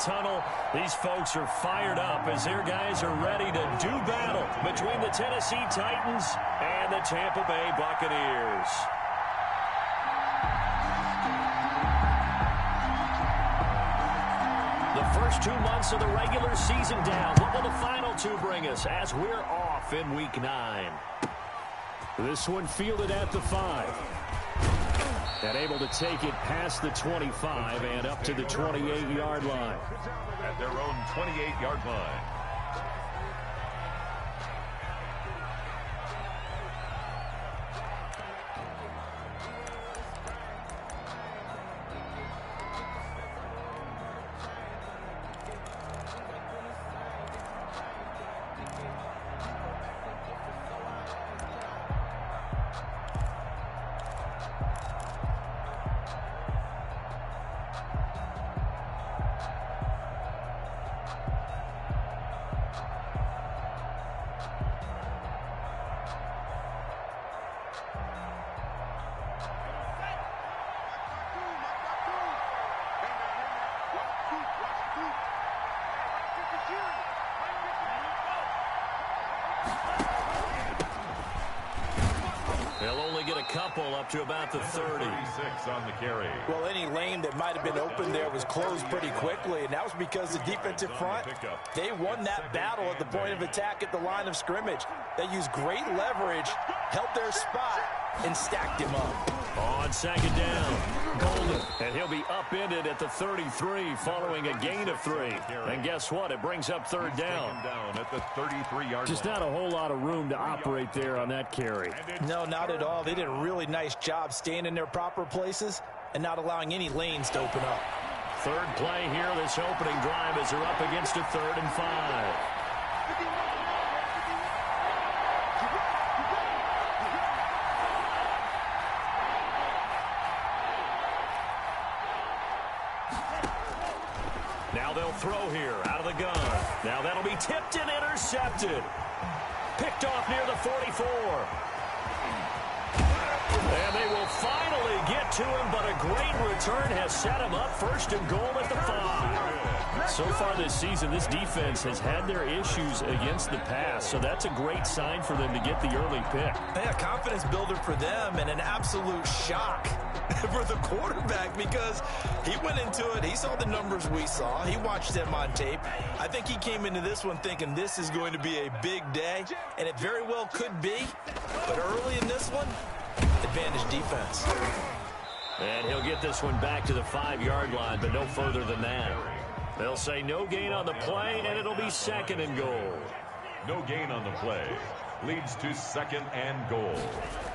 tunnel. These folks are fired up as their guys are ready to do battle between the Tennessee Titans and the Tampa Bay Buccaneers. The first 2 months of the regular season down. What will the final two bring us as we're off in Week 9? This one fielded at the 5. And able to take it past the 25 and up to the 28-yard line. At their own 28-yard line. Couple up to about the 30. 36 on the carry. Well, any lane that might have been open there was closed pretty quickly, and that was because the defensive front, they won that battle at the point of attack at the line of scrimmage. They used great leverage, held their spot, and stacked him up. On second down, Golden, and he'll be upended at the 33 following a gain of 3. And guess what? It brings up third down. At the 33-yard Just not a whole lot of room to operate there on that carry. No, not at all. They did a really nice job staying in their proper places and not allowing any lanes to open up. Third play here, this opening drive as they're up against a 3rd and 5. Now they'll throw here out of the gun. Now that'll be tipped and intercepted. Picked off near the 44. And they will finally get to him, but a great return has set him up. 1st and goal at the 5. So far this season, this defense has had their issues against the pass, so that's a great sign for them to get the early pick. Yeah, confidence builder for them and an absolute shock for the quarterback because he went into it. He saw the numbers we saw. He watched them on tape. I think he came into this one thinking this is going to be a big day, and it very well could be. But early in this one, advantage defense. And he'll get this one back to the 5-yard line, but no further than that. They'll say no gain on the play, and it'll be 2nd and goal. No gain on the play. Leads to 2nd and goal.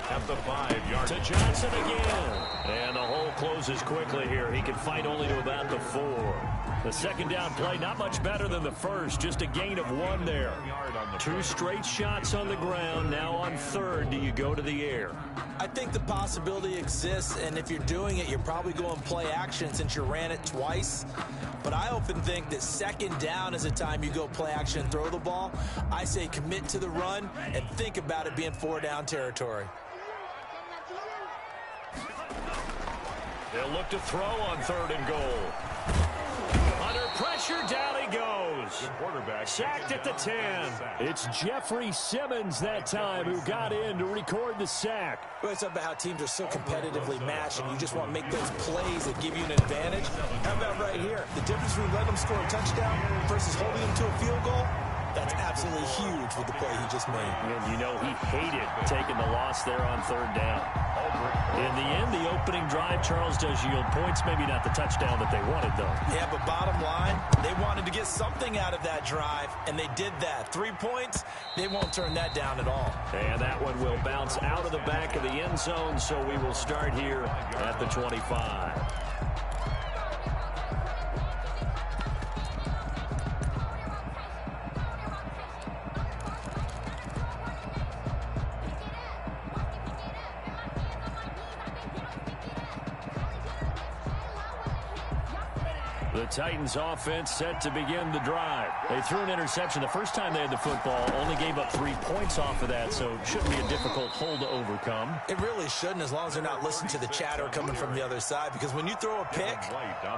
At the 5-yard line. To Johnson again. And the hole closes quickly here. He can fight only to about the 4. The 2nd down play, not much better than the first. Just a gain of 1 there. 2 straight shots on the ground. Now on 3rd, do you go to the air? I think the possibility exists, and if you're doing it, you're probably going play action since you ran it twice. But I often think that 2nd down is a time you go play action and throw the ball. I say commit to the run and think about it being 4-down territory. They'll look to throw on 3rd and goal. Under pressure, down he goes. Sacked at the 10. It's Jeffrey Simmons that time who got in to record the sack. Well, it's about how teams are so competitively matched, and you just want to make those plays that give you an advantage. How about right here? The difference between letting them score a touchdown versus holding them to a field goal, that's absolutely huge with the play he just made. And you know he hated taking the loss there on 3rd down. In the end, the opening drive, Charles, does yield points. Maybe not the touchdown that they wanted, though. Yeah, but bottom line, they wanted to get something out of that drive, and they did that. 3 points, they won't turn that down at all. And that one will bounce out of the back of the end zone, so we will start here at the 25. The Titans offense set to begin the drive. They threw an interception the first time they had the football, only gave up 3 points off of that, so it shouldn't be a difficult hole to overcome. It really shouldn't, as long as they're not listening to the chatter coming from the other side, because when you throw a pick,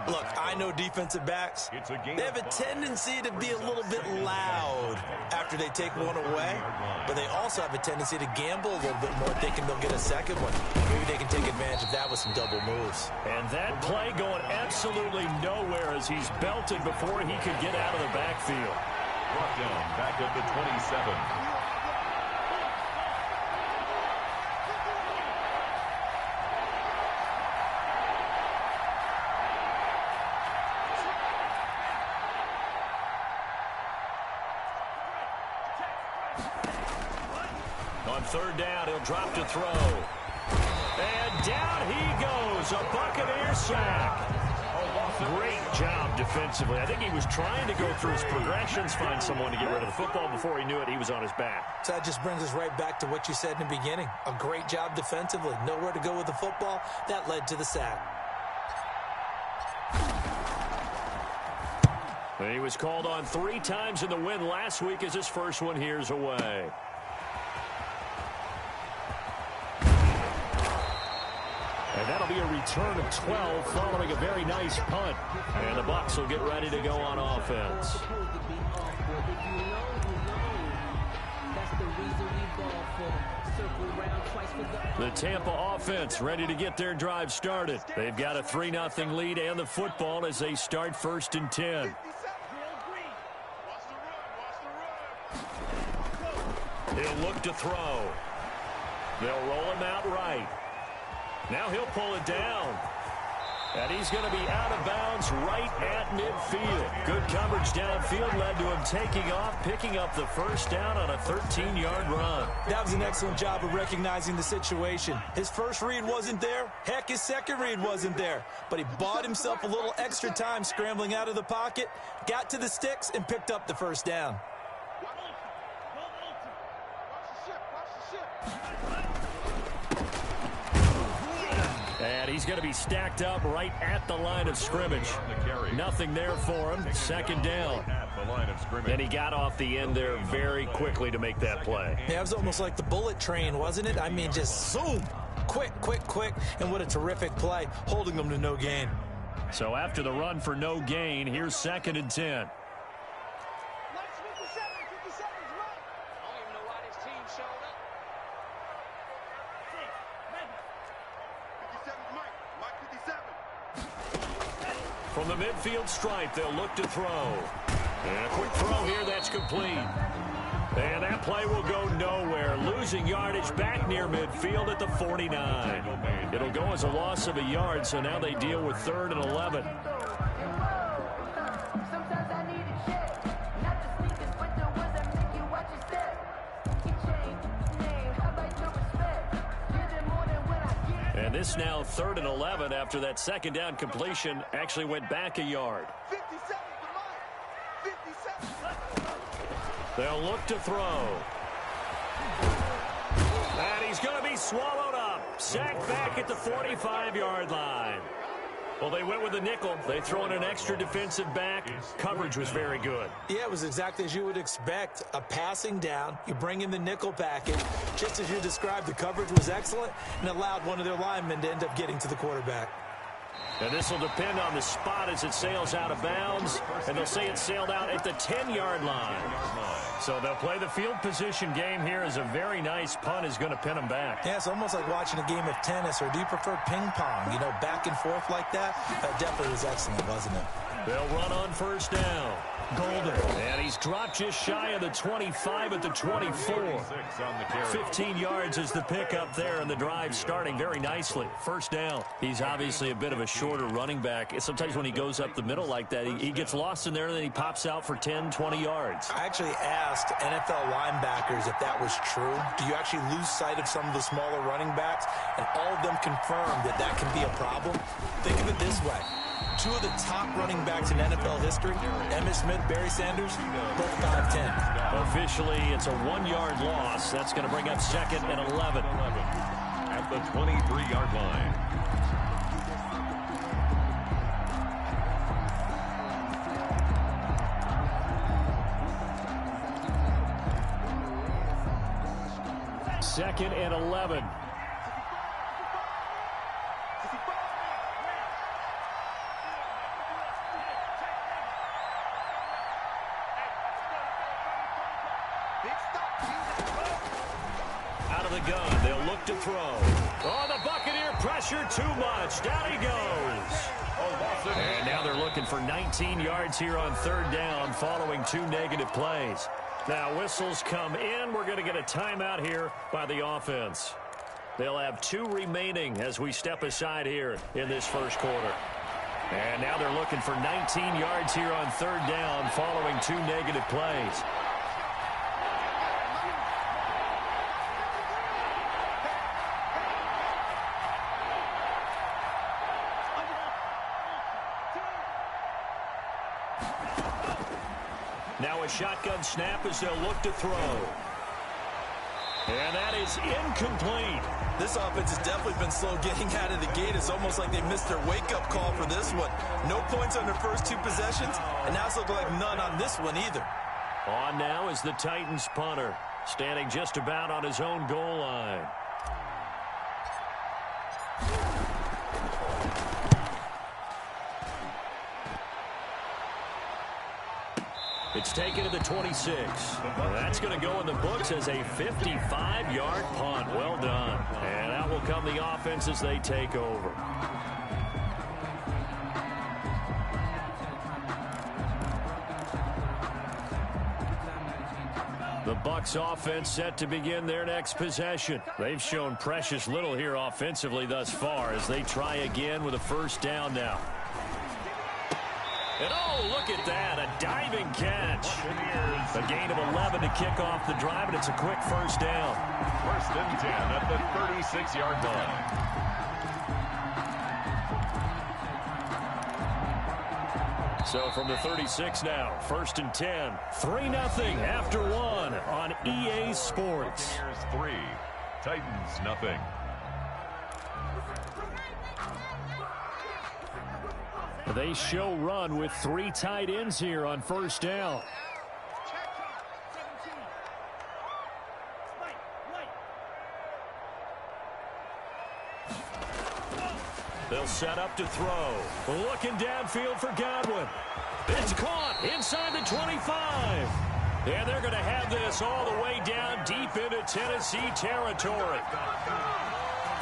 look, I know defensive backs, they have a tendency to be a little bit loud after they take one away, but they also have a tendency to gamble a little bit more, thinking they'll get a second one. Maybe they can take advantage of that with some double moves. And that play going absolutely nowhere as he's belted before he could get out of the backfield. Brought down back at the 27. On third down, he'll drop to throw. And down he goes, a Buccaneer sack. Great job defensively. I think he was trying to go through his progressions, find someone to get rid of the football. Before he knew it, he was on his back. So that just brings us right back to what you said in the beginning. A great job defensively. Nowhere to go with the football. That led to the sack. He was called on 3 times in the win last week as his first one here's away. And that'll be a return of 12 following a very nice punt. And the Bucs will get ready to go on offense. The Tampa offense ready to get their drive started. They've got a 3-0 lead and the football as they start 1st and 10. He'll look to throw. They'll roll him out right. Now he'll pull it down. And he's going to be out of bounds right at midfield. Good coverage downfield led to him taking off, picking up the first down on a 13-yard run. That was an excellent job of recognizing the situation. His first read wasn't there. Heck, his second read wasn't there. But he bought himself a little extra time scrambling out of the pocket, got to the sticks, and picked up the first down. And he's going to be stacked up right at the line of scrimmage. Nothing there for him. 2nd down. And he got off the end there very quickly to make that play. Yeah, it was almost like the bullet train, wasn't it? I mean, just zoom. Quick, quick, quick. And what a terrific play, holding them to no gain. So after the run for no gain, here's 2nd and 10. From the midfield stripe, they'll look to throw. And a quick throw here, that's complete. And that play will go nowhere. Losing yardage back near midfield at the 49. It'll go as a loss of a yard, so now they deal with 3rd and 11. And this now 3rd and 11 after that 2nd down completion actually went back a yard. They'll look to throw. And he's going to be swallowed up. Sacked back at the 45-yard line. Well, they went with a nickel. They throw in an extra defensive back. Coverage was very good. Yeah, it was exactly as you would expect. A passing down. You bring in the nickel package. Just as you described, the coverage was excellent and allowed one of their linemen to end up getting to the quarterback. And this will depend on the spot as it sails out of bounds. And they'll say it sailed out at the 10-yard line. So they'll play the field position game here as a very nice punt is going to pin them back. Yeah, it's almost like watching a game of tennis, or do you prefer ping pong? You know, back and forth like that? That definitely was excellent, wasn't it? They'll run on 1st down. Golden. And he's dropped just shy of the 25 at the 24. 15 yards is the pickup there, and the drive starting very nicely. 1st down. He's obviously a bit of a shorter running back. Sometimes when he goes up the middle like that, he gets lost in there, and then he pops out for 10, 20 yards. I actually asked NFL linebackers if that was true. Do you actually lose sight of some of the smaller running backs? And all of them confirmed that that can be a problem. Think of it this way. 2 of the top running backs in NFL history, Emmitt Smith, Barry Sanders, both 5'10". Officially, it's a 1-yard loss. That's going to bring up 2nd and 11. At the 23-yard line. 2nd and 11. Out of the gun, they'll look to throw. Oh, the Buccaneer pressure too much. Down he goes. And now they're looking for 19 yards here on 3rd down following 2 negative plays. Now whistles come in. We're going to get a timeout here by the offense. They'll have 2 remaining as we step aside here in this first quarter. And now they're looking for 19 yards here on 3rd down following 2 negative plays. Now a shotgun snap as they'll look to throw. And that is incomplete. This offense has definitely been slow getting out of the gate. It's almost like they missed their wake-up call for this one. No points on their first 2 possessions, and now it's looking like none on this one either. On now is the Titans punter, standing just about on his own goal line. It's taken to the 26. That's going to go in the books as a 55-yard punt. Well done. And out will come the offense as they take over. The Bucs offense set to begin their next possession. They've shown precious little here offensively thus far as they try again with a 1st down now. And oh, look at that, a diving catch. A gain of 11 to kick off the drive, and it's a quick 1st down. 1st and 10 at the 36-yard line. So from the 36 now, 1st and 10, 3-0 after 1 on EA Sports. Buccaneers 3, Titans nothing. They show run with 3 tight ends here on 1st down. They'll set up to throw. Looking downfield for Godwin. It's caught inside the 25. And they're going to have this all the way down deep into Tennessee territory.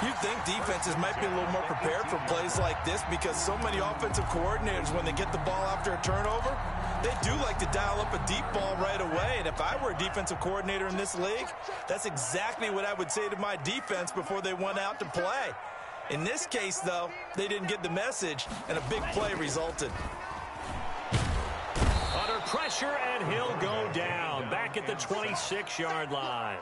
You'd think defenses might be a little more prepared for plays like this because so many offensive coordinators, when they get the ball after a turnover, they do like to dial up a deep ball right away. And if I were a defensive coordinator in this league, that's exactly what I would say to my defense before they went out to play. In this case, though, they didn't get the message, and a big play resulted. Under pressure, and he'll go down back at the 26-yard line.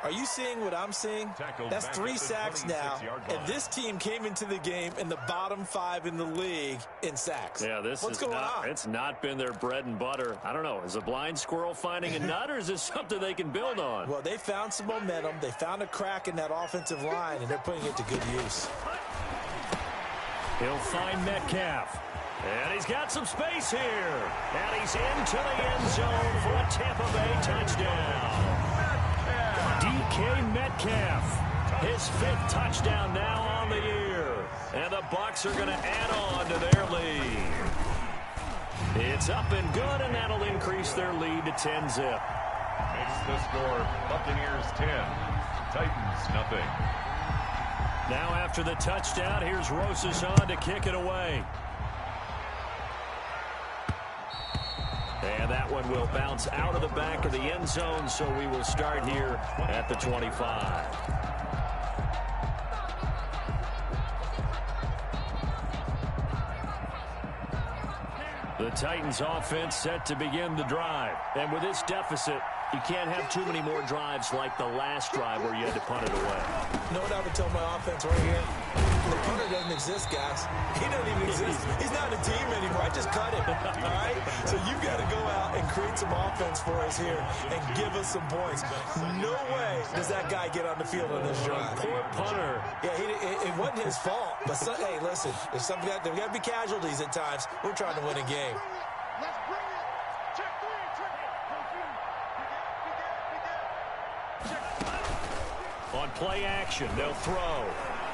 Are you seeing what I'm seeing? That's 3 sacks now, and this team came into the game in the bottom 5 in the league in sacks. Yeah, what's going on? It's not been their bread and butter. I don't know. Is a blind squirrel finding a nut, or is this something they can build on? Well, they found some momentum. They found a crack in that offensive line, and they're putting it to good use. He'll find Metcalf. And he's got some space here. And he's into the end zone for a Tampa Bay touchdown. DK Metcalf, his 5th touchdown now on the year. And the Bucs are going to add on to their lead. It's up and good, and that'll increase their lead to 10-zip. Makes the score Buccaneers 10, Titans nothing. Now after the touchdown, here's Rosas on to kick it away. And that one will bounce out of the back of the end zone, so we will start here at the 25. The Titans offense set to begin the drive. And with this deficit, you can't have too many more drives like the last drive where you had to punt it away. You know what I would tell my offense right here? The punter doesn't exist, guys. He doesn't even exist. He's not a team anymore. I just cut him. All right? So you've got to go out and create some offense for us here and give us some points. No way does that guy get on the field on this drive. Poor punter. Yeah, it wasn't his fault. But, hey, listen, there's got to be casualties at times. We're trying to win a game. On play action, they'll throw.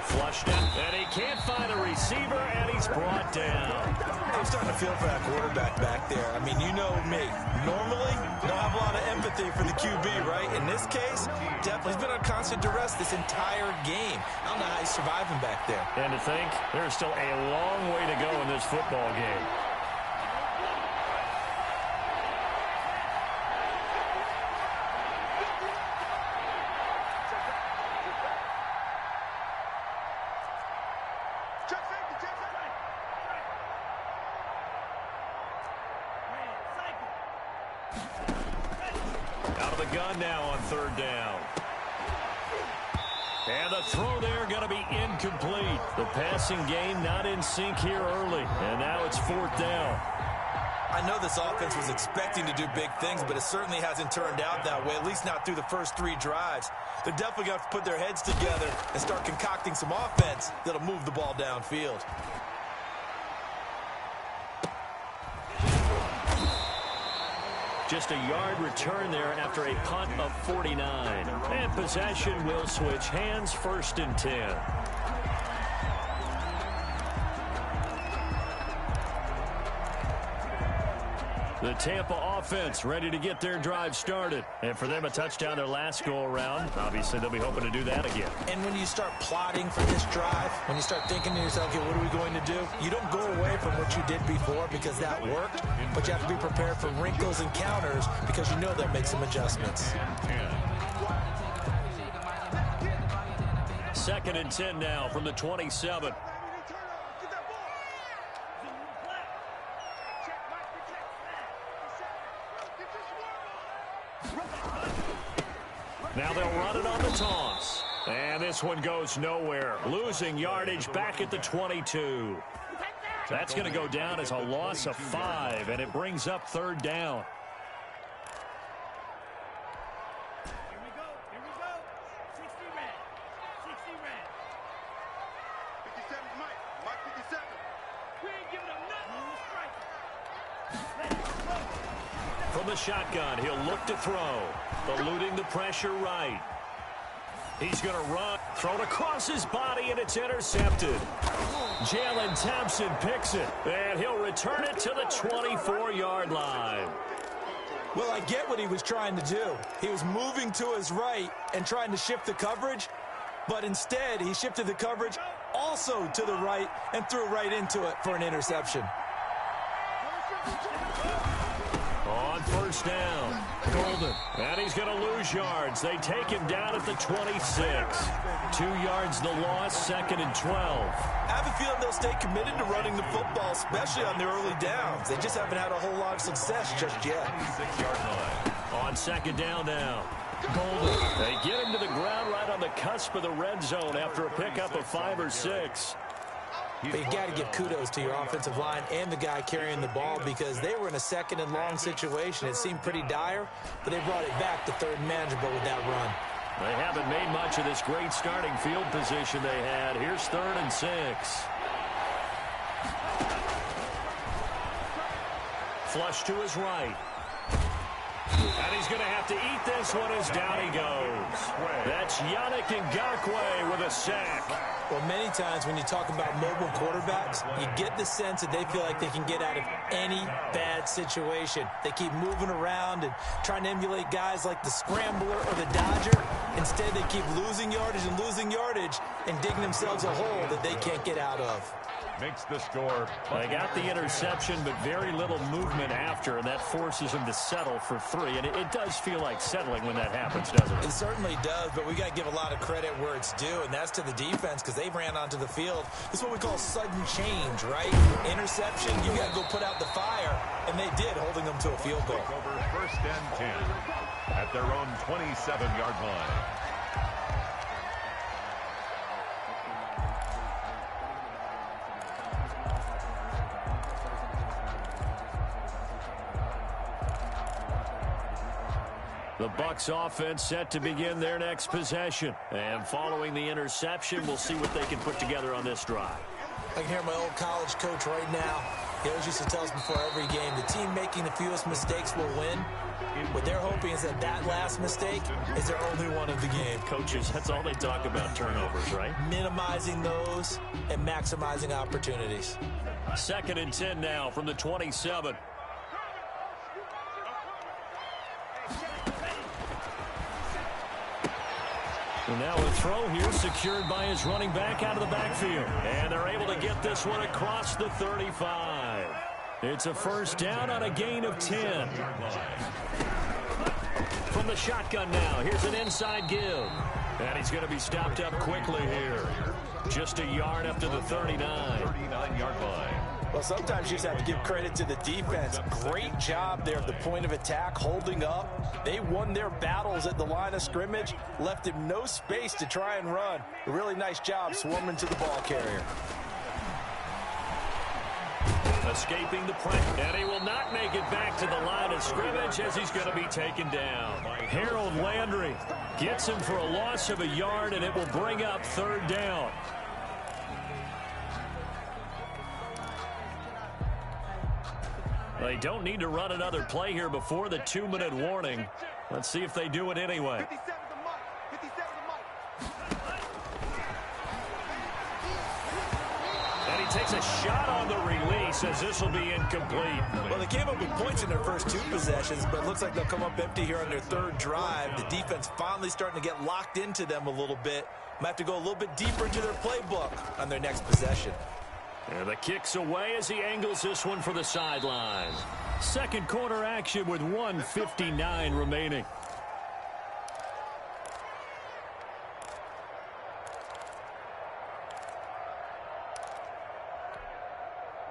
Flushed out, and he can't find a receiver, and he's brought down. I'm starting to feel for that quarterback back there. I mean, you know me. Normally, don't have a lot of empathy for the QB, right? In this case, definitely he's been on constant duress this entire game. I don't know how he's surviving back there. And to think, there's still a long way to go in this football game. Out of the gun now on third down. And the throw there going to be incomplete. The passing game not in sync here early. And now it's fourth down. I know this offense was expecting to do big things, but it certainly hasn't turned out that way, at least not through the first 3 drives. They're definitely going to have to put their heads together and start concocting some offense that'll move the ball downfield. Just a yard return there after a punt of 49. And possession will switch hands, 1st and 10. The Tampa offense ready to get their drive started. And for them, a touchdown their last go-around. Obviously, they'll be hoping to do that again. And when you start plotting for this drive, when you start thinking to yourself, okay, what are we going to do? You don't go away from what you did before because that worked, but you have to be prepared for wrinkles and counters because you know they'll make some adjustments. 2nd and 10 now from the 27. Now they'll run it on the toss. And this one goes nowhere. Losing yardage back at the 22. That's going to go down as a loss of 5, and it brings up 3rd down. Here we go. 60 red. 60 red. 57's Mike. Mike 57. We ain't giving up nothing on the strike. From the shotgun, he'll look to throw. Eluding the pressure right. He's going to run. Thrown across his body, and it's intercepted. Jalen Thompson picks it, and he'll return it to the 24-yard line. Well, I get what he was trying to do. He was moving to his right and trying to shift the coverage, but instead he shifted the coverage also to the right and threw right into it for an interception. On 1st down, Golden. And he's going to lose yards. They take him down at the 26. 2 yards the loss, 2nd and 12. I have a feeling they'll stay committed to running the football, especially on the early downs. They just haven't had a whole lot of success just yet. 6-yard line. On 2nd down now, Golden. They get him to the ground right on the cusp of the red zone after a pickup of 5 or 6. But you got to give kudos to your offensive line and the guy carrying the ball because they were in a 2nd and long situation. It seemed pretty dire, but they brought it back to 3rd and manageable with that run. They haven't made much of this great starting field position they had. Here's 3rd and 6. Flush to his right. And he's going to have to eat this one as down he goes. That's Yannick Ngakoue with a sack. Well, many times when you talk about mobile quarterbacks, you get the sense that they feel like they can get out of any bad situation. They keep moving around and trying to emulate guys like the Scrambler or the Dodger. Instead, they keep losing yardage and digging themselves a hole that they can't get out of. Makes the score. They got the interception, but very little movement after, and that forces them to settle for 3. And it does feel like settling when that happens, doesn't it? It certainly does, but we got to give a lot of credit where it's due, and that's to the defense because they ran onto the field. This is what we call sudden change, right? Interception, you got to go put out the fire, and they did, holding them to a field goal. Over 1st and 10 at their own 27-yard line. The Bucs offense set to begin their next possession. And following the interception, we'll see what they can put together on this drive. I can hear my old college coach right now. He always used to tell us before every game, the team making the fewest mistakes will win. What they're hoping is that that last mistake is their only one of the game. Coaches, that's all they talk about, turnovers, right? Minimizing those and maximizing opportunities. 2nd and 10 now from the 27. And now a throw here secured by his running back out of the backfield. And they're able to get this one across the 35. It's a first down on a gain of 10. From the shotgun now, here's an inside give. And he's going to be stopped up quickly here. Just a yard up to the 39. 39-yard line. Well, sometimes you just have to give credit to the defense. Great job there at the point of attack, holding up. They won their battles at the line of scrimmage, left him no space to try and run. A really nice job swarming to the ball carrier. Escaping the pressure, and he will not make it back to the line of scrimmage as he's going to be taken down. Harold Landry gets him for a loss of a yard, and it will bring up 3rd down. They don't need to run another play here before the 2-minute warning. Let's see if they do it anyway. 57 to Mike. 57 to Mike. And he takes a shot on the release as this will be incomplete. Well, they came up with points in their first 2 possessions, but it looks like they'll come up empty here on their 3rd drive. The defense finally starting to get locked into them a little bit. Might have to go a little bit deeper into their playbook on their next possession. And the kick's away as he angles this one for the sideline. Second quarter action with 1:59 remaining.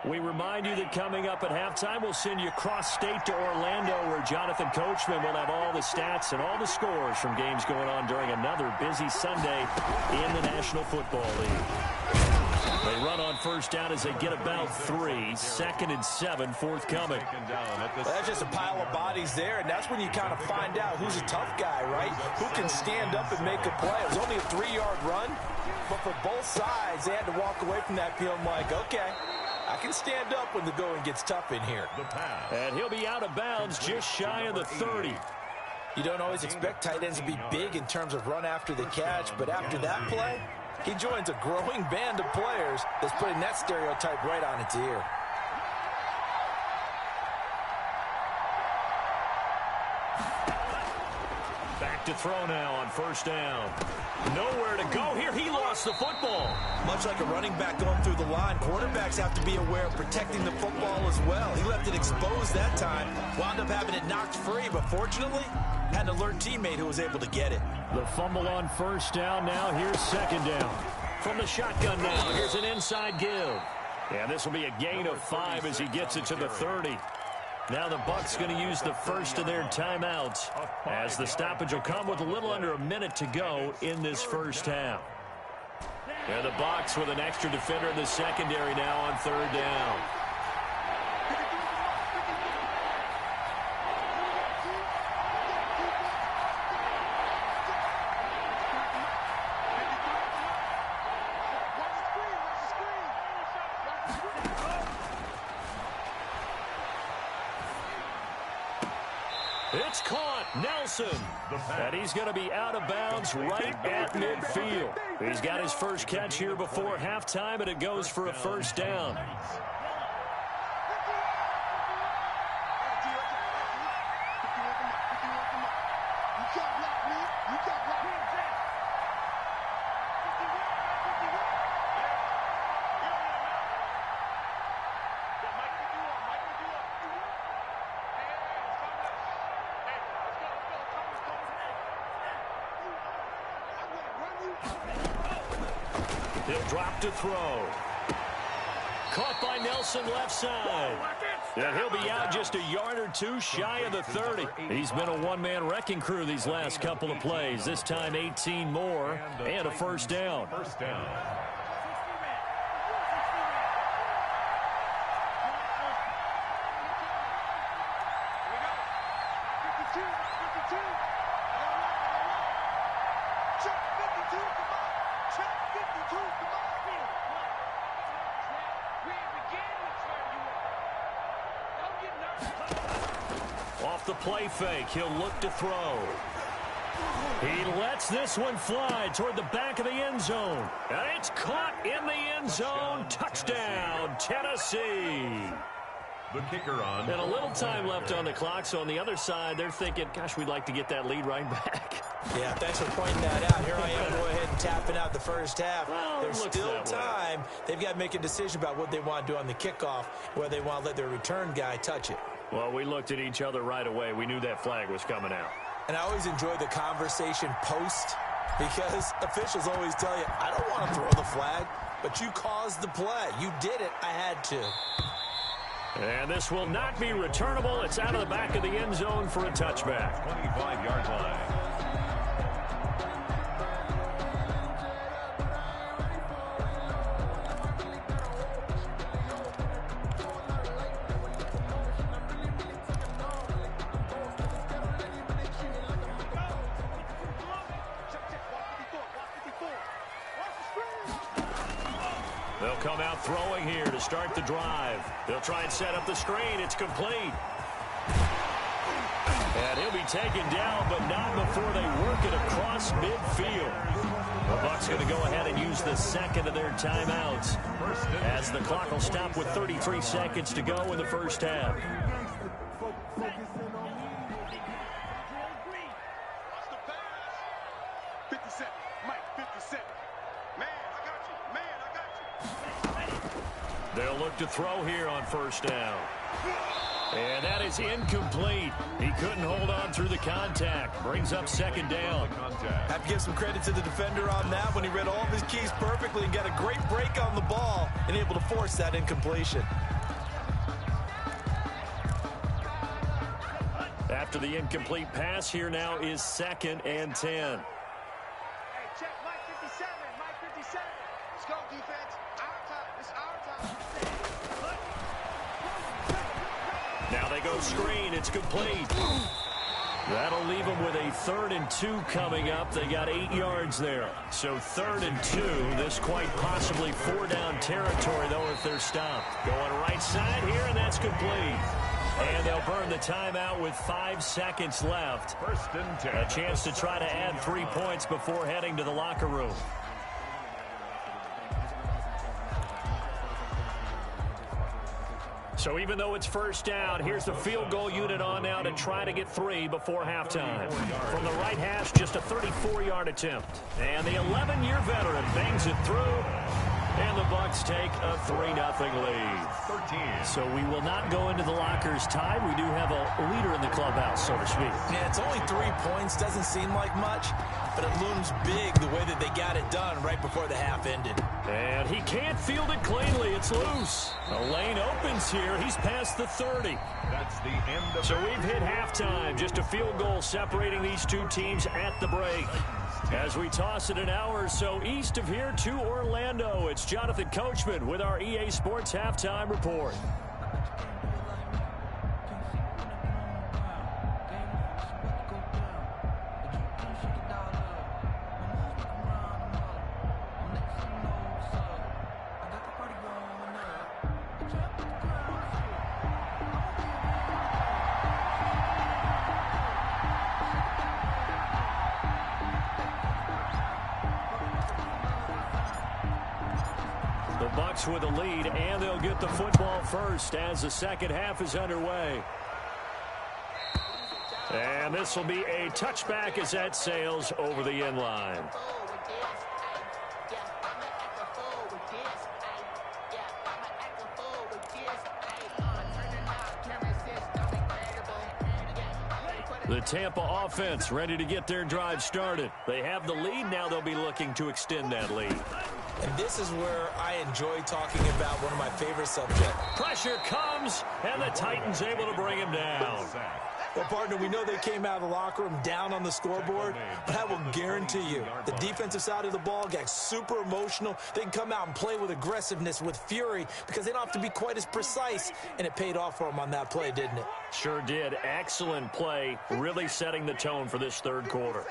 We remind you that coming up at halftime, we'll send you cross-state to Orlando, where Jonathan Coachman will have all the stats and all the scores from games going on during another busy Sunday in the National Football League. They run on first down as they get about 3. 2nd and 7 forthcoming. Well, that's just a pile of bodies there, and that's when you kind of find out who's a tough guy, right? Who can stand up and make a play. It was only a 3-yard run, but for both sides, they had to walk away from that feeling like, okay, I can stand up when the going gets tough in here. And he'll be out of bounds just shy of the 30. You don't always expect tight ends to be big in terms of run after the catch, but after that play, he joins a growing band of players that's putting that stereotype right on its ear. Back to throw now on first down. Nowhere to go here. He lost the football. Much like a running back going through the line, quarterbacks have to be aware of protecting the football as well. He left it exposed that time, wound up having it knocked free, but fortunately, had an alert teammate who was able to get it. The fumble on first down now. Here's 2nd down. From the shotgun now, here's an inside give. And this will be a gain of 5 as he gets it to the 30. Now the Bucs going to use the first of their timeouts as the stoppage will come with a little under a minute to go in this first half. And the Bucs with an extra defender in the secondary now on 3rd down. It's caught. Nelson. And he's going to be out of bounds right at midfield. He's got his first catch here before halftime, and it goes for a first down. He'll drop to throw. Caught by Nelson left side. And he'll be out just a yard or 2 shy of the 30. He's been a one-man wrecking crew these last couple of plays. This time 18 more and a first down. First down. Off the play fake, he'll look to throw. He lets this one fly toward the back of the end zone. And it's caught in the end zone. Touchdown, Tennessee. The kicker on. And a little time left on the clock, so on the other side, they're thinking, gosh, we'd like to get that lead right back. Yeah, thanks for pointing that out. Here I am, go ahead and tapping out the first half. Well, there's still time. They've got to make a decision about what they want to do on the kickoff, whether they want to let their return guy touch it. Well, we looked at each other right away. We knew that flag was coming out. And I always enjoy the conversation post, because officials always tell you, I don't want to throw the flag, but you caused the play. You did it. I had to. And this will not be returnable. It's out of the back of the end zone for a touchback. 25-yard line. They'll come out throwing here to start the drive. They'll try and set up the screen. It's complete. And he'll be taken down, but not before they work it across midfield. The Bucs going to go ahead and use the second of their timeouts, as the clock will stop with 33 seconds to go in the first half. They'll look to throw here on first down. And that is incomplete. He couldn't hold on through the contact. Brings up second down. Have to give some credit to the defender on that when he read all of his keys perfectly and got a great break on the ball and able to force that incompletion. After the incomplete pass, here now is 2nd and 10. Hey, check Mike 57. Mike 57. Let's go, defense. Our time. It's our time. Now they go screen. It's complete. That'll leave them with a 3rd and 2 coming up. They got 8 yards there. So 3rd and 2. This quite possibly 4-down territory, though, if they're stopped. Going right side here, and that's complete. And they'll burn the timeout with 5 seconds left. 1st and 10. A chance to try to add 3 points before heading to the locker room. So even though it's first down, here's the field goal unit on now to try to get 3 before halftime. From the right hash, just a 34-yard attempt. And the 11-year veteran bangs it through. And the Bucs take a 3-0 lead. 13. So we will not go into the lockers tied. We do have a leader in the clubhouse, so to speak. Yeah, it's only 3 points. Doesn't seem like much, but it looms big the way that they got it done right before the half ended. And he can't field it cleanly. It's loose. A lane opens here. He's past the 30. That's the end of So we've hit halftime. Just a field goal separating these two teams at the break. As we toss it an hour or so east of here to Orlando, it's Jonathan Coachman with our EA Sports Halftime Report. The Bucs with a lead, and they'll get the football first as the second half is underway. And this will be a touchback as that sails over the end line. The Tampa offense ready to get their drive started. They have the lead. Now they'll be looking to extend that lead. And this is where I enjoy talking about one of my favorite subjects. Pressure comes, and the Titans able to bring him down. Well, partner, we know they came out of the locker room down on the scoreboard, but I will guarantee you the defensive side of the ball got super emotional. They can come out and play with aggressiveness, with fury, because they don't have to be quite as precise, and it paid off for them on that play, didn't it? Sure did. Excellent play, really setting the tone for this third quarter.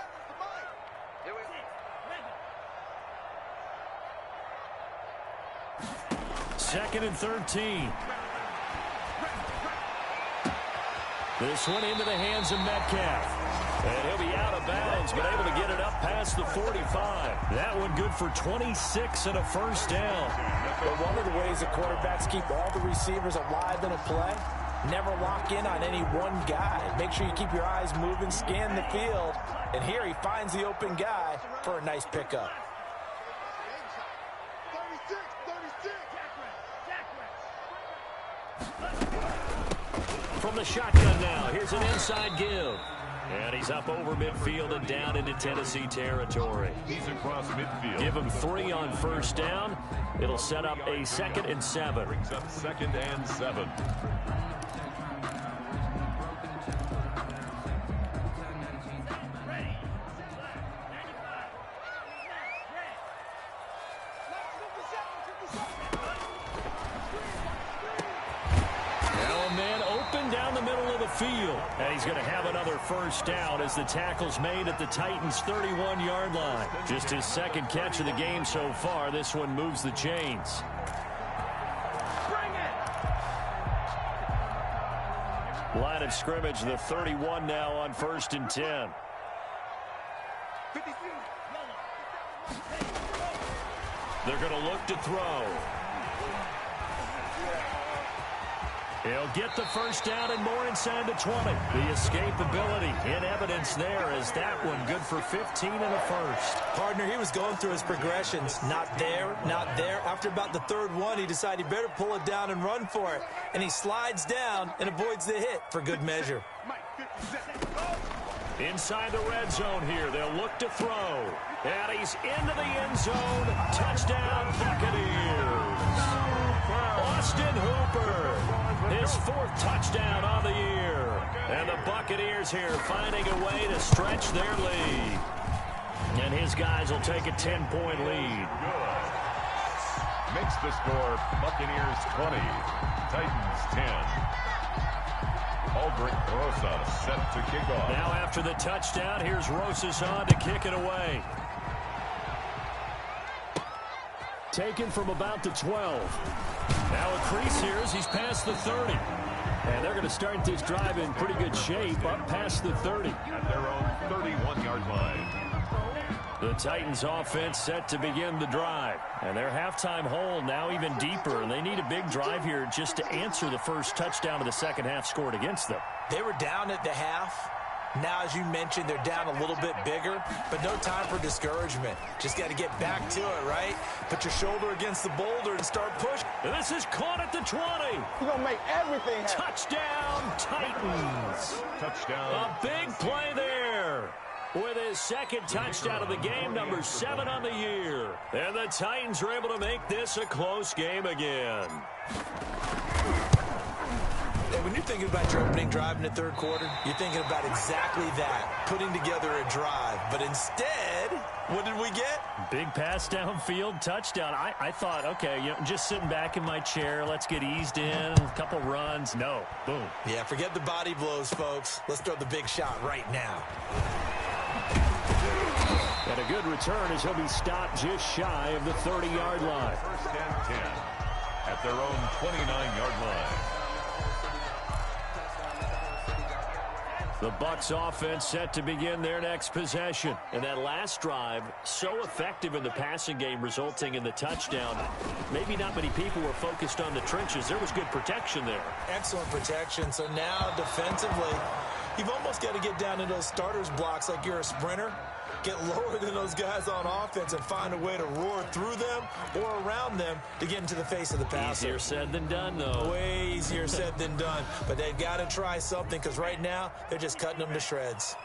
2nd and 13. This one into the hands of Metcalf. And he'll be out of bounds, but able to get it up past the 45. That one good for 26 and a first down. But one of the ways that quarterbacks keep all the receivers alive in a play, never lock in on any one guy. Make sure you keep your eyes moving, scan the field. And here he finds the open guy for a nice pickup. 36. From the shotgun now, here's an inside give. And he's up over midfield and down into Tennessee territory. He's across midfield. Give him 3 on first down. It'll set up a 2nd and 7. Brings up 2nd and 7. Field. And he's going to have another first down as the tackle's made at the Titans' 31-yard line. Just his 2nd catch of the game so far. This one moves the chains. Line of scrimmage, the 31 now on 1st and 10. They're going to look to throw. He'll get the first down and more inside the 20. The escapability in evidence there as that one good for 15 and a first. Partner, he was going through his progressions. Not there, not there. After about the 3rd one, he decided he better pull it down and run for it. And he slides down and avoids the hit for good measure. Inside the red zone here. They'll look to throw. And he's into the end zone. Touchdown, Buccaneers. Austin Hooper. His 4th touchdown on the year. And the Buccaneers here finding a way to stretch their lead. And his guys will take a 10-point lead. Good. Makes the score Buccaneers 20, Titans 10. Aldrich Rosa set to kick off. Now after the touchdown, here's Rosas on to kick it away. Taken from about the 12. Now a crease here as he's past the 30. And they're going to start this drive in pretty good shape up past the 30. At their own 31-yard line. The Titans offense set to begin the drive. And their halftime hole now even deeper. And they need a big drive here just to answer the first touchdown of the second half scored against them. They were down at the half. Now, as you mentioned, they're down a little bit bigger, but no time for discouragement. Just got to get back to it, right? Put your shoulder against the boulder and start pushing. This is caught at the 20. You're going to make everything happen. Touchdown, Titans. Touchdown. A big play there. With his 2nd touchdown of the game, number 7 on the year. And the Titans are able to make this a close game again. When you're thinking about your opening drive in the 3rd quarter, you're thinking about exactly that, putting together a drive. But instead, what did we get? Big pass downfield, touchdown. I thought, okay, just sitting back in my chair, let's get eased in, a couple runs. No, boom. Yeah, forget the body blows, folks. Let's throw the big shot right now. And a good return as he'll be stopped just shy of the 30-yard line. 1st and 10 at their own 29-yard line. The Bucs offense set to begin their next possession. And that last drive, so effective in the passing game, resulting in the touchdown. Maybe not many people were focused on the trenches. There was good protection there. Excellent protection. So now defensively, you've almost got to get down in those starters blocks like you're a sprinter. Get lower than those guys on offense and find a way to roar through them or around them to get into the face of the passer. Easier said than done, though. Way easier said than done. But they've got to try something because right now they're just cutting them to shreds.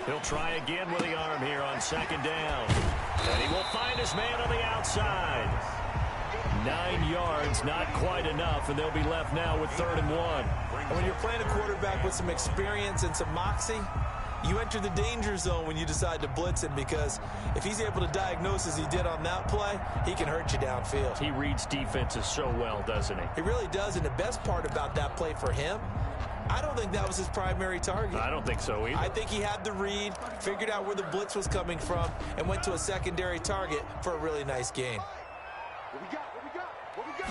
He'll try again with the arm here on 2nd down. And he will find his man on the outside. 9 yards, not quite enough, and they'll be left now with 3rd and 1. And when you're playing a quarterback with some experience and some moxie, you enter the danger zone when you decide to blitz him, because if he's able to diagnose as he did on that play, he can hurt you downfield. He reads defenses so well, doesn't he? He really does, and the best part about that play for him I don't think that was his primary target. I don't think so either. I think he had the read, figured out where the blitz was coming from, and went to a secondary target for a really nice gain. What we got? What we got? What we got?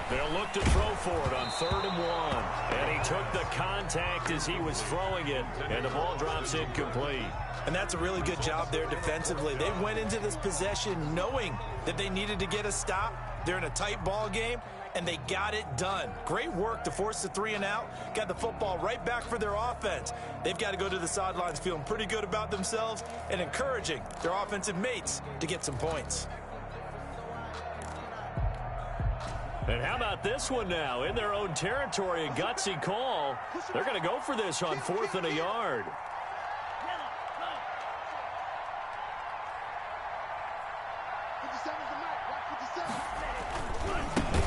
They'll look to throw for it on 3rd and 1. And he took the contact as he was throwing it, and the ball drops incomplete. And that's a really good job there defensively. They went into this possession knowing that they needed to get a stop. They're in a tight ball game, and they got it done. Great work to force the 3 and out. Got the football right back for their offense. They've got to go to the sidelines feeling pretty good about themselves and encouraging their offensive mates to get some points. And how about this one now? In their own territory, a gutsy call. They're going to go for this on 4th and a yard.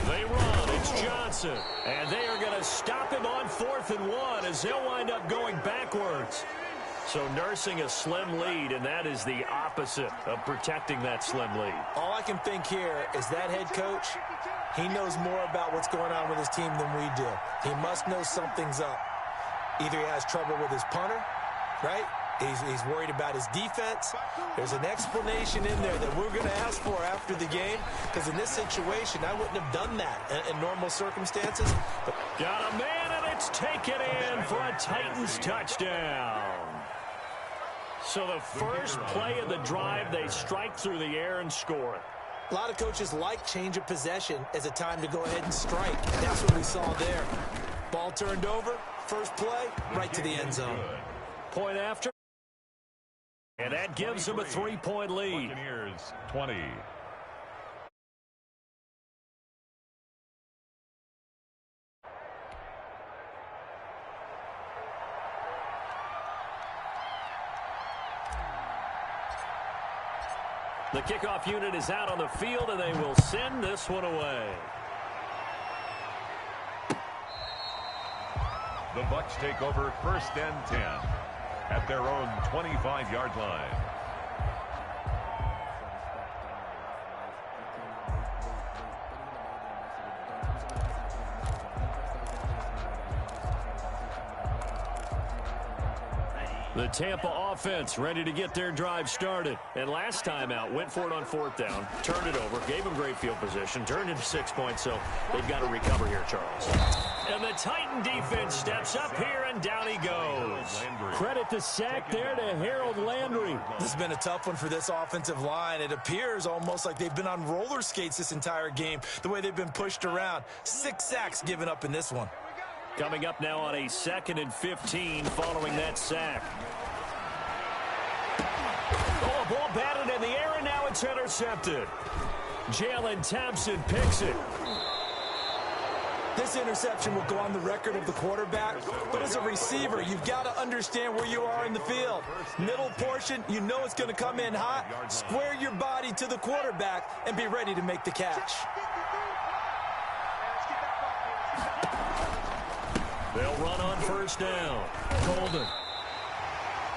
They run. It's Johnson. And they are going to stop him on 4th and 1 as they'll wind up going backwards. So nursing a slim lead, and that is the opposite of protecting that slim lead. All I can think here is that head coach, he knows more about what's going on with his team than we do. He must know something's up. Either he has trouble with his punter, right? He's worried about his defense. There's an explanation in there that we're going to ask for after the game, because in this situation, I wouldn't have done that in normal circumstances. But got a man, and it's taken in for a Titans touchdown. So the first play of the drive, they strike through the air and score it. A lot of coaches like change of possession as a time to go ahead and strike. That's what we saw there. Ball turned over, first play, right to the end zone. Point after. And that gives them a 3-point lead. Buccaneers 20. The kickoff unit is out on the field, and they will send this one away. The Bucs take over 1st and 10 at their own 25-yard line. The Tampa offense ready to get their drive started. And last time out, went for it on 4th down, turned it over, gave them great field position, turned into 6 points, so they've got to recover here, Charles. And the Titan defense steps up here, and down he goes. Credit the sack there to Harold Landry. This has been a tough one for this offensive line. It appears almost like they've been on roller skates this entire game, the way they've been pushed around. 6 sacks given up in this one. Coming up now on a 2nd and 15 following that sack. Oh, a ball batted in the air, and now it's intercepted. Jalen Thompson picks it. This interception will go on the record of the quarterback, but as a receiver, you've got to understand where you are in the field. Middle portion, you know it's going to come in hot. Square your body to the quarterback and be ready to make the catch. They'll run on 1st down. Golden.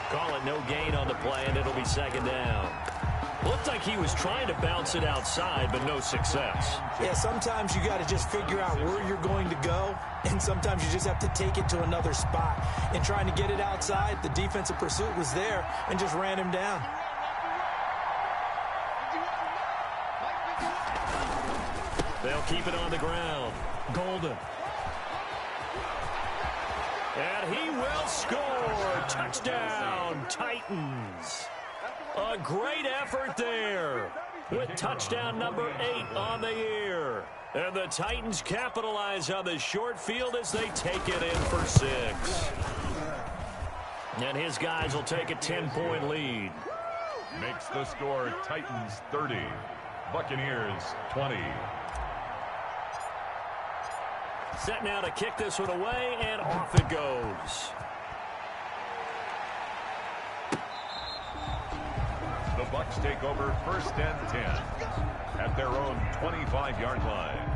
Call it no gain on the play, and it'll be 2nd down. Looked like he was trying to bounce it outside, but no success. Yeah, sometimes you got to just figure out where you're going to go, and sometimes you just have to take it to another spot. In trying to get it outside, the defensive pursuit was there and just ran him down. They'll keep it on the ground. Golden. And he will score. Touchdown, Titans. A great effort there with touchdown number 8 on the year. And the Titans capitalize on the short field as they take it in for 6. And his guys will take a 10-point lead. Makes the score Titans 30, Buccaneers 20. Set now to kick this one away, and off it goes. The Bucs take over 1st and 10 at their own 25-yard line.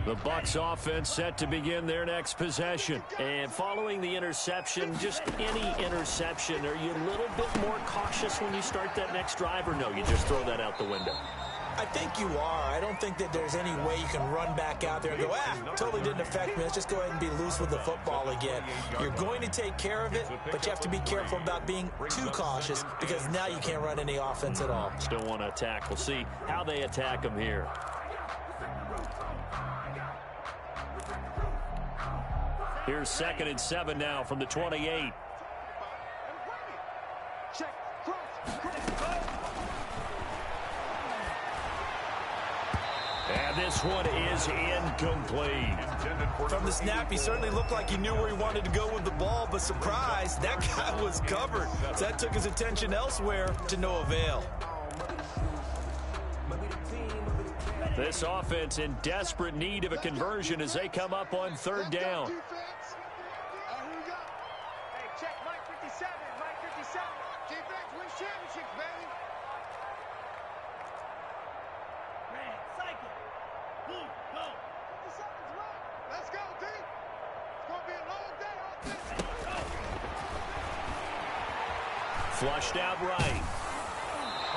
The Bucs offense set to begin their next possession. And following the interception, just any interception, are you a little bit more cautious when you start that next drive, or no, you just throw that out the window? I think you are. I don't think that there's any way you can run back out there and go, totally didn't affect me. Let's just go ahead and be loose with the football again. You're going to take care of it, but you have to be careful about being too cautious because now you can't run any offense at all. Still want to attack. We'll see how they attack them here. Here's 2nd and 7 now from the 28. And this one is incomplete. From the snap, he certainly looked like he knew where he wanted to go with the ball, but surprise, that guy was covered. So that took his attention elsewhere to no avail. This offense in desperate need of a conversion as they come up on 3rd down. Hey, check Mike 57, Mike 57. Defense wins championships, baby. Man, cycle. Boom, go. 57's right. Let's go, D. It's going to be a long day offense. Flushed out right.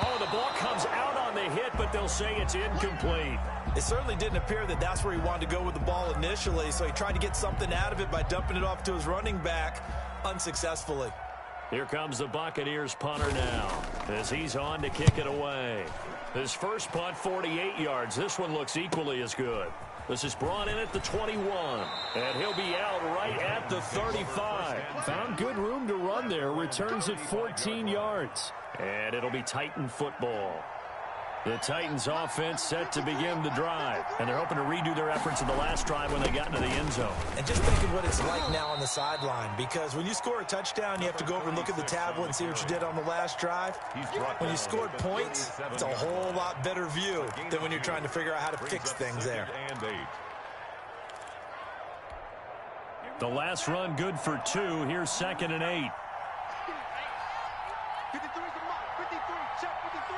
Oh, the ball comes out on the hit, but they'll say it's incomplete. It certainly didn't appear that that's where he wanted to go with the ball initially, so he tried to get something out of it by dumping it off to his running back unsuccessfully. Here comes the Buccaneers punter now as he's on to kick it away. His first punt, 48 yards. This one looks equally as good. This is brought in at the 21, and he'll be out right at the 35. Found good room to run there. Returns at 14 yards. And it'll be Titan football. The Titans offense set to begin the drive. And they're hoping to redo their efforts in the last drive when they got into the end zone. And just think of what it's like now on the sideline, because when you score a touchdown, you have to go over and look at the tablet and see what you did on the last drive. When you scored points, it's a whole lot better view than when you're trying to figure out how to fix things there. The last run good for 2. Here's 2nd and 8. 53's the mark. 53. Check 53.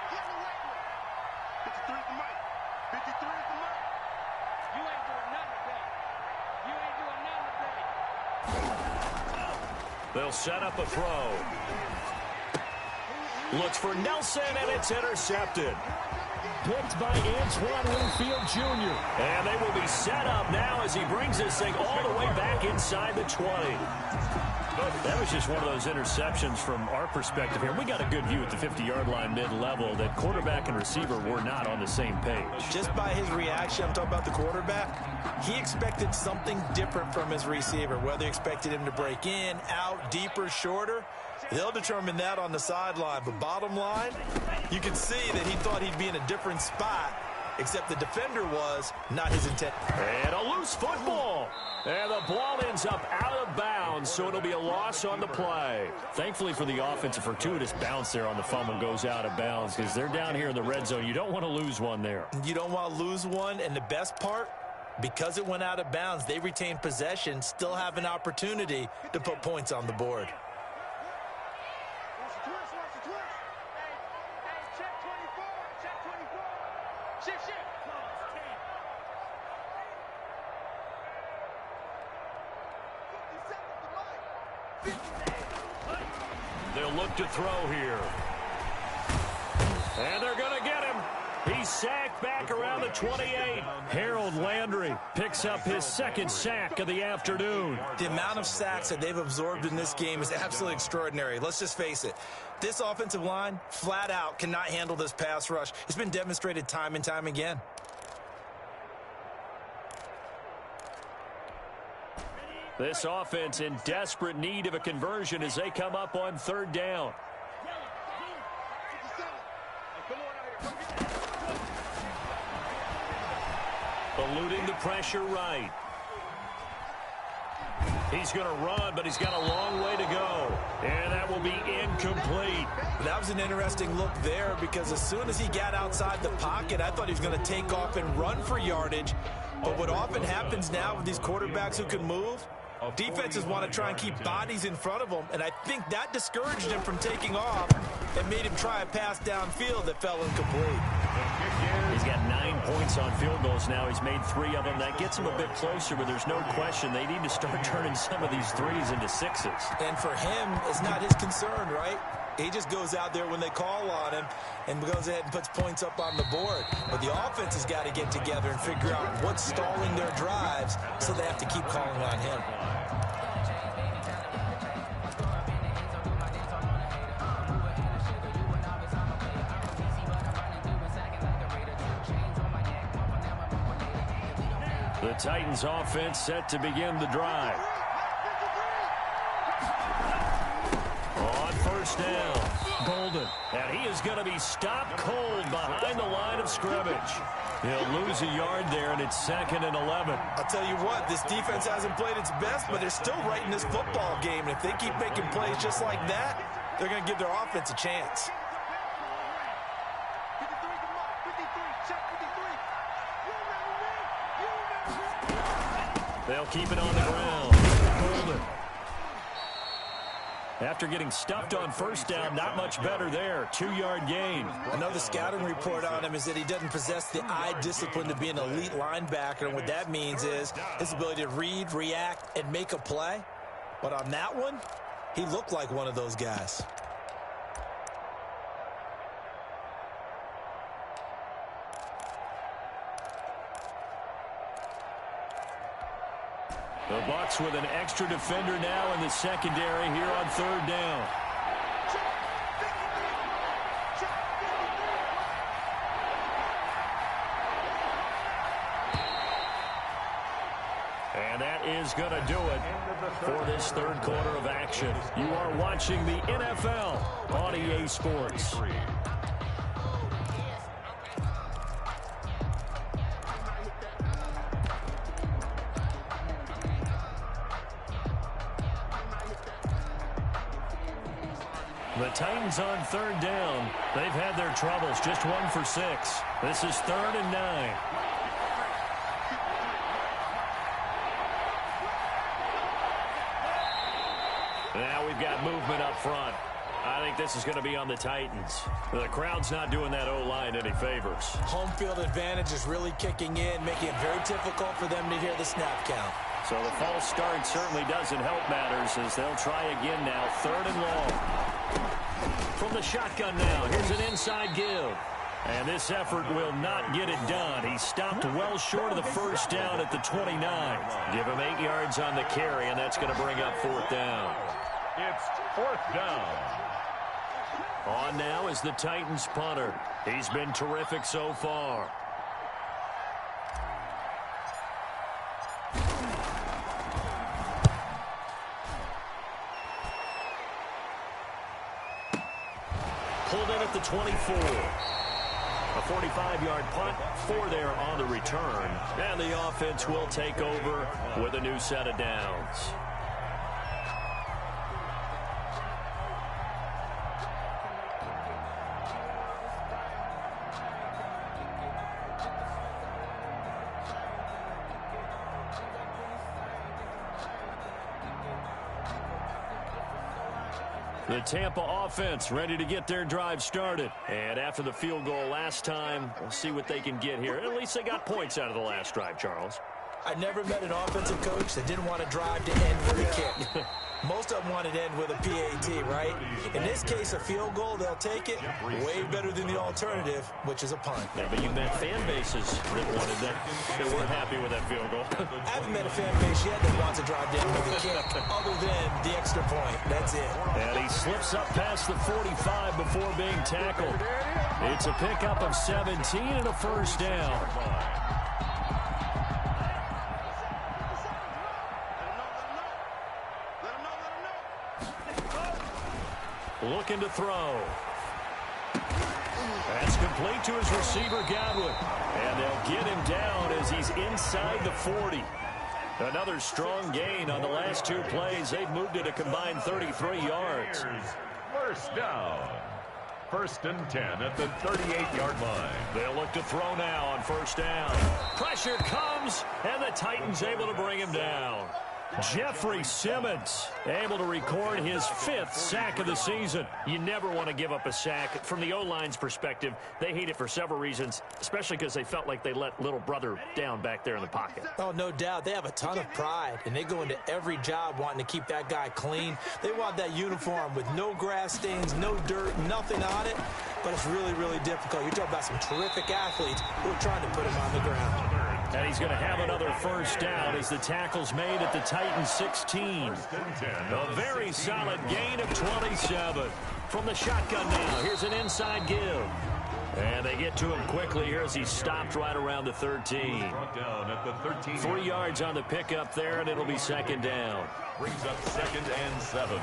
Get away with it. 53's the mark. 53's the mark. You ain't doing nothing today. You ain't doing nothing today. They'll set up a throw. Looks for Nelson, and it's intercepted. Picked by Antoine Winfield Jr. And they will be set up now as he brings this thing all the way back inside the 20. That was just one of those interceptions from our perspective here. We got a good view at the 50-yard line mid-level that quarterback and receiver were not on the same page. Just by his reaction, I'm talking about the quarterback, he expected something different from his receiver, whether he expected him to break in, out, deeper, shorter. They'll determine that on the sideline. But bottom line, you can see that he thought he'd be in a different spot, except the defender was not his intent. And a loose football. And the ball ends up out of bounds, so it'll be a loss on the play. Thankfully for the offense, a fortuitous bounce there on the fumble goes out of bounds because they're down here in the red zone. You don't want to lose one there. You don't want to lose one, and the best part, because it went out of bounds, they retain possession, still have an opportunity to put points on the board. Watch the twist. Hey, check 24. Check 24. Shift. They'll look to throw here. And they're going to get him. He's sacked back around the 28. Harold Landry picks up his 2nd sack of the afternoon. The amount of sacks that they've absorbed in this game is absolutely extraordinary. Let's just face it. This offensive line, flat out, cannot handle this pass rush. It's been demonstrated time and time again. This offense in desperate need of a conversion as they come up on 3rd down. Eluding the pressure right. He's going to run, but he's got a long way to go. And that will be incomplete. That was an interesting look there because as soon as he got outside the pocket, I thought he was going to take off and run for yardage. But what often happens now with these quarterbacks who can move, defenses want to try and keep bodies in front of them, and I think that discouraged him from taking off. and made him try a pass downfield that fell incomplete. He's got 9 points on field goals now. He's made 3 of them. That gets him a bit closer, but there's no question they need to start turning some of these threes into sixes. And for him, it's not his concern, right? He just goes out there when they call on him and goes ahead and puts points up on the board. But the offense has got to get together and figure out what's stalling their drives, so they have to keep calling on him. The Titans offense set to begin the drive. On first down, Golden. And he is going to be stopped cold behind the line of scrimmage. He'll lose a yard there, and it's 2nd and 11. I'll tell you what, this defense hasn't played its best, but they're still right in this football game. And if they keep making plays just like that, they're going to give their offense a chance. They'll keep it on the ground. Golden. After getting stuffed on first down, not much better there. 2-yard gain. Another scouting report on him is that he doesn't possess the eye discipline to be an elite linebacker. And what that means is his ability to read, react, and make a play. But on that one, he looked like one of those guys. The Bucs with an extra defender now in the secondary here on 3rd down. And that is going to do it for this 3rd quarter of action. You are watching the NFL on EA Sports. The Titans on 3rd down. They've had their troubles, just 1 for 6. This is 3rd and 9. Now we've got movement up front. I think this is going to be on the Titans. The crowd's not doing that O-line any favors. Home field advantage is really kicking in, making it very difficult for them to hear the snap count. So the false start certainly doesn't help matters as they'll try again now. 3rd and long. From the shotgun now, here's an inside give. And this effort will not get it done. He stopped well short of the first down at the 29. Give him 8 yards on the carry, and that's going to bring up 4th down. It's 4th down. On now is the Titans punter. He's been terrific so far. Pulled in at the 24. A 45-yard punt, 4 there on the return. And the offense will take over with a new set of downs. The Tampa offense ready to get their drive started. And after the field goal last time, we'll see what they can get here. At least they got points out of the last drive, Charles. I never met an offensive coach that didn't want to drive to end with a kick. Most of them want to end with a PAT, right? In this case, a field goal, they'll take it. Way better than the alternative, which is a punt. Yeah, but you met fan bases that wanted that. They weren't happy with that field goal. I haven't met a fan base yet that wants to drive down with a kick, other than the extra point. That's it. And he slips up past the 45 before being tackled. It's a pickup of 17 and a first down. Looking to throw. That's complete to his receiver, Godwin. And they'll get him down as he's inside the 40. Another strong gain on the last 2 plays. They've moved it a combined 33 yards. First down. 1st and 10 at the 38-yard line. They'll look to throw now on first down. Pressure comes, and the Titans able to bring him down. Jeffrey Simmons able to record his 5th sack of the season. You never want to give up a sack. From the O-line's perspective, they hate it for several reasons, especially because they felt like they let little brother down back there in the pocket. Oh, no doubt. They have a ton of pride, and they go into every job wanting to keep that guy clean. They want that uniform with no grass stains, no dirt, nothing on it, but it's really, really difficult. You're talking about some terrific athletes who are trying to put him on the ground. And he's going to have another first down as the tackle's made at the Titans 16. A very solid gain of 27. From the shotgun now, here's an inside give. And they get to him quickly here as he's stopped right around the 13. 3 yards on the pickup there, and it'll be second down. Brings up 2nd and 7.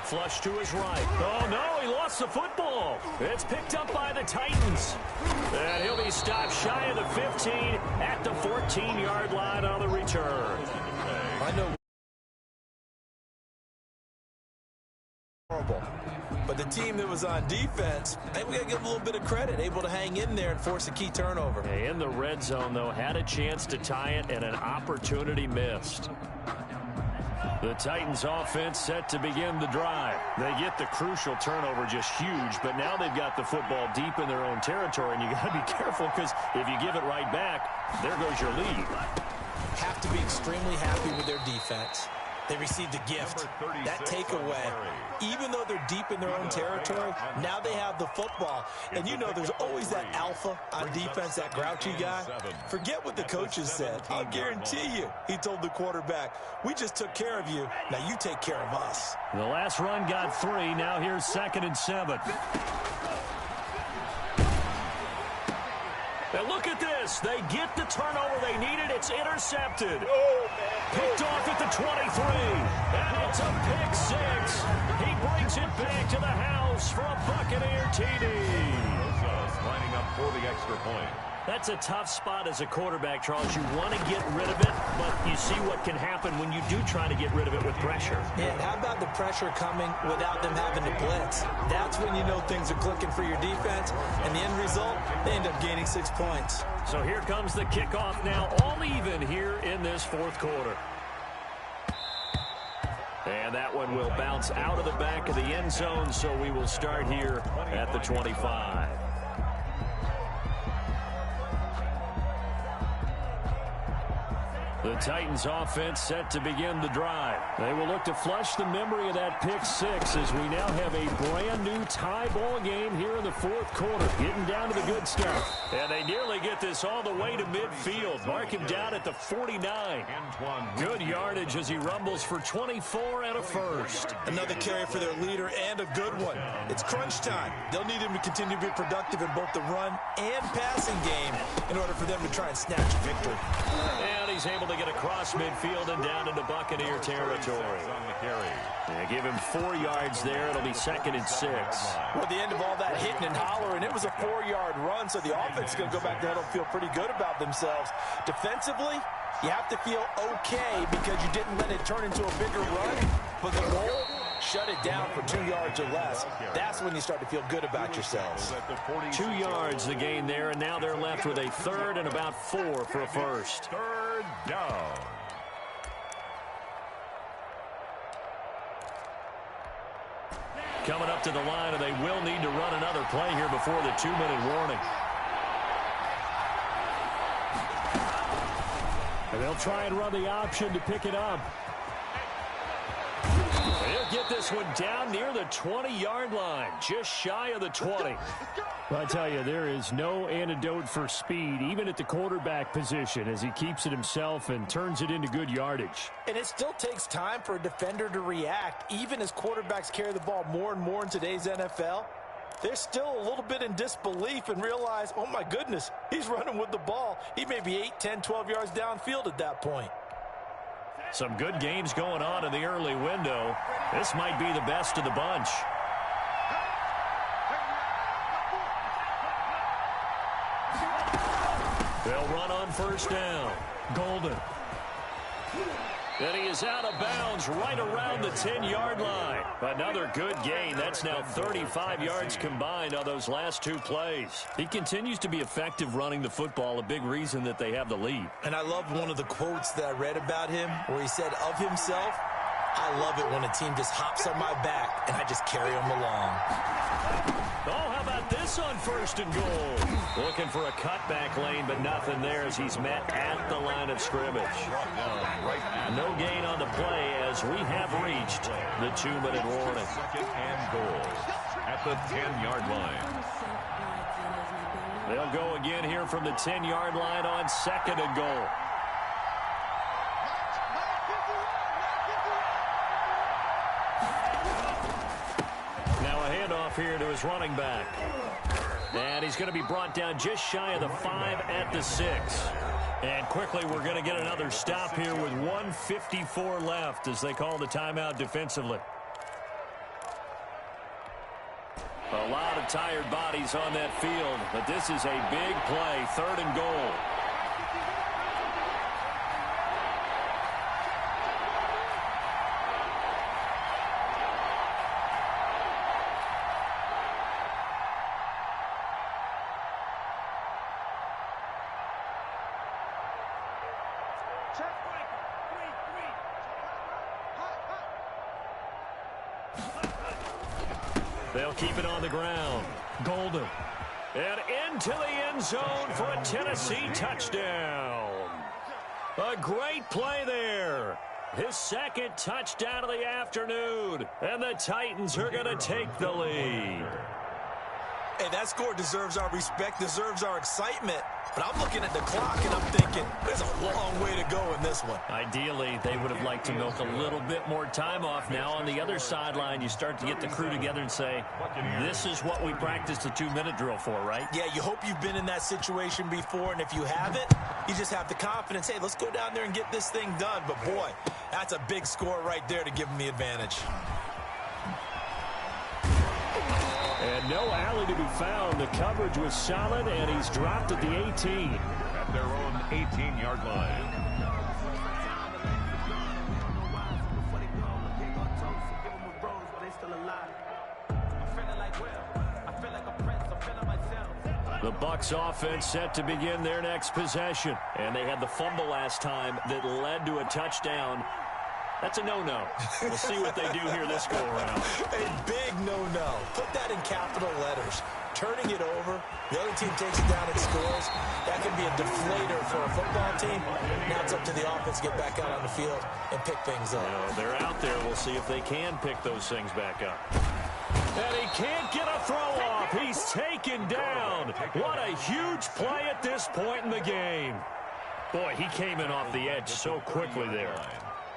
Flush to his right. Oh, no, he lost the football. It's picked up by the Titans. And he'll be stopped shy of the 15 at the 14-yard line on the return. I know. Horrible. But the team that was on defense, I think we got to give them a little bit of credit, able to hang in there and force a key turnover. In the red zone, though, had a chance to tie it and an opportunity missed. The Titans offense set to begin the drive. They get the crucial turnover, just huge, but now they've got the football deep in their own territory, and you got to be careful because if you give it right back, there goes your lead. Have to be extremely happy with their defense. They received a gift. That takeaway, even though they're deep in their own territory, now they have the football. And you know there's always that alpha on defense, that grouchy guy. Forget what the coaches said. I'll guarantee you, he told the quarterback, we just took care of you. Now you take care of us. The last run got 3. Now here's 2nd and 7. And look at this. They get the turnover they needed. It's intercepted. Picked off at the 23. And it's a pick 6. He brings it back to the house for a Buccaneer TD. Lining up for the extra point. That's a tough spot as a quarterback, Charles. You want to get rid of it, but you see what can happen when you do try to get rid of it with pressure. Yeah, and how about the pressure coming without them having to blitz? That's when you know things are clicking for your defense, and the end result, they end up gaining 6 points. So here comes the kickoff now, all even here in this 4th quarter. And that one will bounce out of the back of the end zone, so we will start here at the 25. The Titans offense set to begin the drive. They will look to flush the memory of that pick 6 as we now have a brand new tie ball game here in the 4th quarter. Getting down to the good stuff. And they nearly get this all the way to midfield. Mark him down at the 49. Good yardage as he rumbles for 24 and a first. Another carry for their leader and a good one. It's crunch time. They'll need him to continue to be productive in both the run and passing game in order for them to try and snatch victory. And he's able to get across midfield and down into Buccaneer territory. They give him 4 yards there. It'll be 2nd and 6. Well, at the end of all that hitting and hollering, it was a 4-yard run, so the offense is going to go back there and feel pretty good about themselves. Defensively, you have to feel okay because you didn't let it turn into a bigger run, but the goal, shut it down for 2 yards or less. That's when you start to feel good about yourselves. 2 yards the gain there, and now they're left with a 3rd and about 4 for a first. 3rd down. Coming up to the line, and they will need to run another play here before the 2-minute warning. And they'll try and run the option to pick it up. They'll get this one down near the 20-yard line, just shy of the 20. I tell you, there is no antidote for speed, even at the quarterback position, as he keeps it himself and turns it into good yardage. And it still takes time for a defender to react, even as quarterbacks carry the ball more and more in today's NFL. They're still a little bit in disbelief and realize, oh my goodness, he's running with the ball. He may be 8, 10, 12 yards downfield at that point. Some good games going on in the early window. This might be the best of the bunch. They'll run on first down. Golden. And he is out of bounds right around the 10-yard line. Another good gain. That's now 35 yards combined on those last two plays. He continues to be effective running the football, a big reason that they have the lead. And I love one of the quotes that I read about him where he said of himself, "I love it when a team just hops on my back and I just carry them along." Oh, how about this on 1st and goal? Looking for a cutback lane, but nothing there as he's met at the line of scrimmage. No gain on the play as we have reached the 2-minute warning. 2nd and goal at the 10-yard line. They'll go again here from the 10-yard line on 2nd and goal. Here to his running back. And he's going to be brought down just shy of the 5 at the 6. And quickly we're going to get another stop here with 1:54 left as they call the timeout defensively. A lot of tired bodies on that field, but this is a big play, 3rd and goal. They'll keep it on the ground. Golden. And into the end zone for a Tennessee touchdown. A great play there. His 2nd touchdown of the afternoon. And the Titans are going to take the lead. Hey, that score deserves our respect, deserves our excitement. But I'm looking at the clock and I'm thinking, there's a long way to go in this one. Ideally, they would have liked to milk a little bit more time off. Now on the other sideline, you start to get the crew together and say, this is what we practiced the 2-minute drill for, right? Yeah, you hope you've been in that situation before, and if you haven't, you just have the confidence, hey, let's go down there and get this thing done. But boy, that's a big score right there to give them the advantage. And no alley to be found. The coverage was solid, and he's dropped at the 18. At their own 18-yard line. The Bucs offense set to begin their next possession. And they had the fumble last time that led to a touchdown. That's a no-no. We'll see what they do here this go-around. A big no-no. Put that in capital letters. Turning it over, the other team takes it down and scores. That can be a deflator for a football team. Now it's up to the offense to get back out on the field and pick things up. They're out there. We'll see if they can pick those things back up. And he can't get a throw off. He's taken down. What a huge play at this point in the game. Boy, he came in off the edge so quickly there.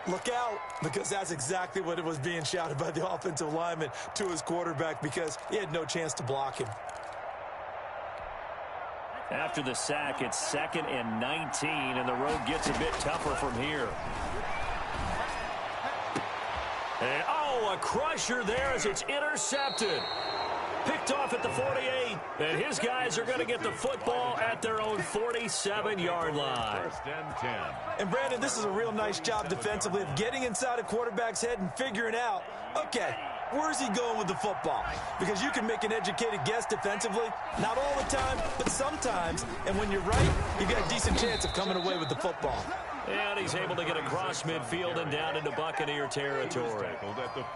Look out, because that's exactly what it was being shouted by the offensive lineman to his quarterback because he had no chance to block him. After the sack, it's 2nd and 19, and the road gets a bit tougher from here. And, a crusher there as it's intercepted. Picked off at the 48, and his guys are going to get the football at their own 47-yard line. 1st and 10. And, Brandon, this is a real nice job defensively of getting inside a quarterback's head and figuring out, okay, where's he going with the football? Because you can make an educated guess defensively, not all the time, but sometimes. And when you're right, you've got a decent chance of coming away with the football. And he's able to get across midfield and down into Buccaneer territory.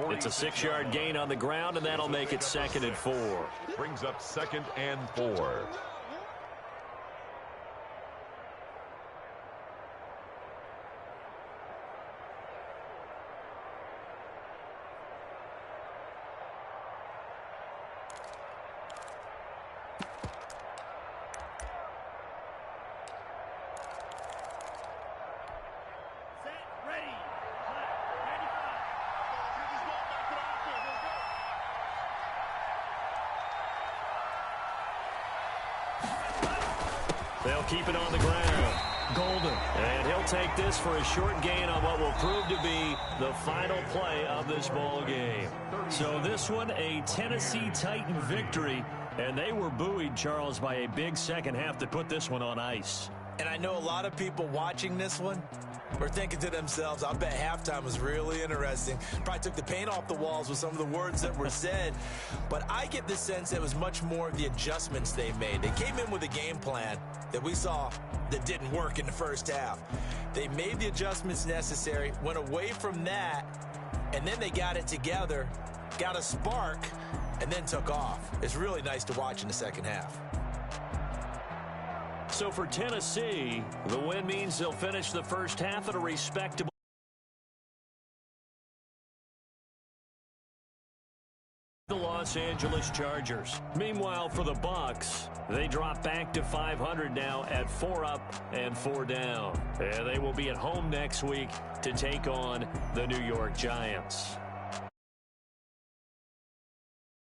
It's a 6-yard gain on the ground, and that'll make it 2nd and 4. Brings up 2nd and 4. They'll keep it on the ground. Golden. And he'll take this for a short gain on what will prove to be the final play of this ball game. So this one, a Tennessee Titan victory. And they were buoyed, Charles, by a big second half to put this one on ice. And I know a lot of people watching this one, were thinking to themselves, I bet halftime was really interesting. Probably took the paint off the walls with some of the words that were said. But I get the sense it was much more of the adjustments they made. They came in with a game plan that we saw that didn't work in the first half. They made the adjustments necessary, went away from that, and then they got it together, got a spark, and then took off. It's really nice to watch in the second half. So for Tennessee, the win means they'll finish the first half at a respectable the Los Angeles Chargers. Meanwhile, for the Bucs, they drop back to 500 now at 4 up and 4 down. And they will be at home next week to take on the New York Giants.